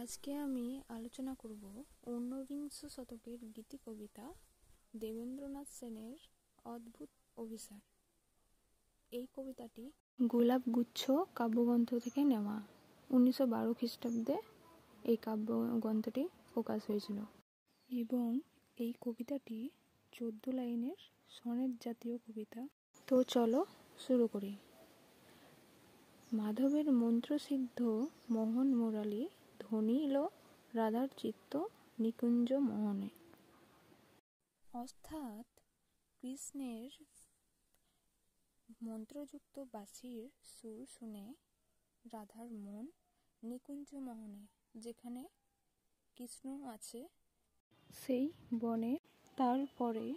আজকে আমি আলোচনা করব ঊনবিংশ শতকের গীতি কবিতা দেবেন্দ্রনাথ সেনের অদ্ভুত অভিসার। এই কবিতাটি গোলাপগুচ্ছ কাব্যগ্রন্থ থেকে নেওয়া। 1912 খ্রিস্টাব্দে এই কাব্যগ্রন্থটি প্রকাশ হয়েছিল এবং এই কবিতাটি 14 লাইনের সনেট জাতীয় কবিতা। তো চলো শুরু করি। মাধবের মন্ত্রসিদ্ধ মোহন মুরালি ধ্বনিল রাধার চিত্ত নিকুঞ্জ মোহনে। অর্থাৎ কৃষ্ণের মন্ত্রযুক্ত বাঁশির সুর শুনে রাধার মন নিকুঞ্জ মোহনে, যেখানে কৃষ্ণ আছে সেই বনে। তারপরে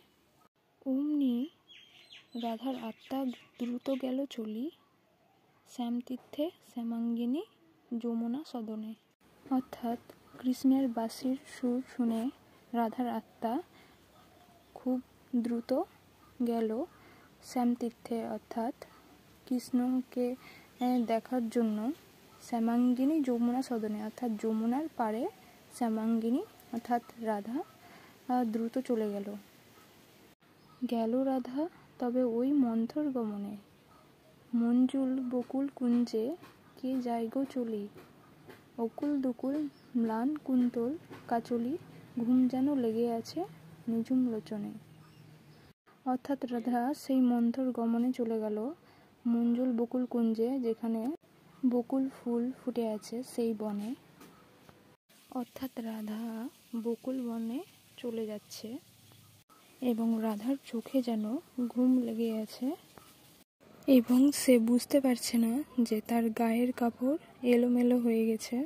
অমনি রাধার আত্মা দ্রুত গেল চলি শ্যামতীর্থে শ্যামাঙ্গিনী যমুনা সদনে। অর্থাৎ কৃষ্ণের বাঁশির সুর শুনে রাধার আত্মা খুব দ্রুত গেল শ্যামতীর্থে, অর্থাৎ কৃষ্ণকে দেখার জন্য শ্যামাঙ্গিনী যমুনা সদনে, অর্থাৎ যমুনার পাড়ে শ্যামাঙ্গিনী অর্থাৎ রাধা দ্রুত চলে গেল রাধা তবে ওই মন্থর গমনে। মঞ্জুল বকুল কুঞ্জে কে যাইগো চলি, অকুল দুকুল ম্লান কুন্তল কাচলি ঘুম যেন লেগে আছে নিঝুম লোচনে। অর্থাৎ রাধা সেই মন্থর গমনে চলে গেল মঞ্জুল বকুল কুঞ্জে, যেখানে বকুল ফুল ফুটে আছে সেই বনে। অর্থাৎ রাধা বকুল বনে চলে যাচ্ছে এবং রাধার চোখে যেন ঘুম লেগে আছে এবং সে বুঝতে পারছে না যে তার গায়ের কাপড় এলোমেলো হয়ে গেছে।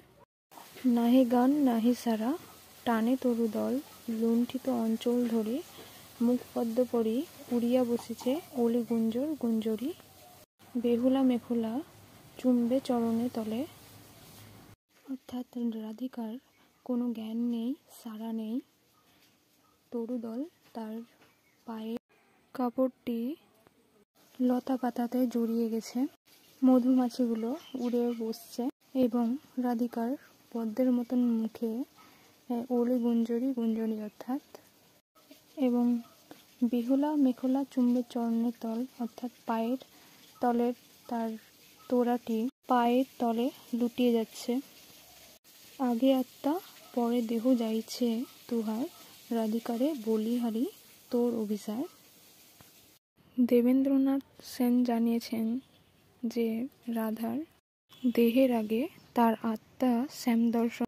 নাহি গান নাহি সারা টানে তরু দল, লুণ্ঠিত অঞ্চল ধরে মুখ পদ্ম পরি উড়িয়া বসেছে অলি গুঞ্জর গুঞ্জরি, বেহুলা মেখুলা চুম্বে চরণে তলে। অর্থাৎ রাধিকার কোনো জ্ঞান নেই, সারা নেই, তরুদল তার পায়ে কাপড়টি লতা পাতাতে জড়িয়ে গেছে, মধুমাছিগুলো উড়ে বসছে এবং রাধিকার পদ্মের মতন মুখে অলি গুঞ্জরি গুঞ্জরি অর্থাৎ, এবং বেহুলা মেখলা চুম্বে চরণের তল অর্থাৎ পায়ের তলের তার তোড়াটি পায়ের তলে লুটিয়ে যাচ্ছে। আগে আত্মা পরে দেহ যাইছে তুহার, রাধিকারে বলিহারি তোর অভিসার। দেবেন্দ্রনাথ সেন জানিয়েছেন যে রাধার দেহের আগে তার আত্মা শ্যাম দর্শন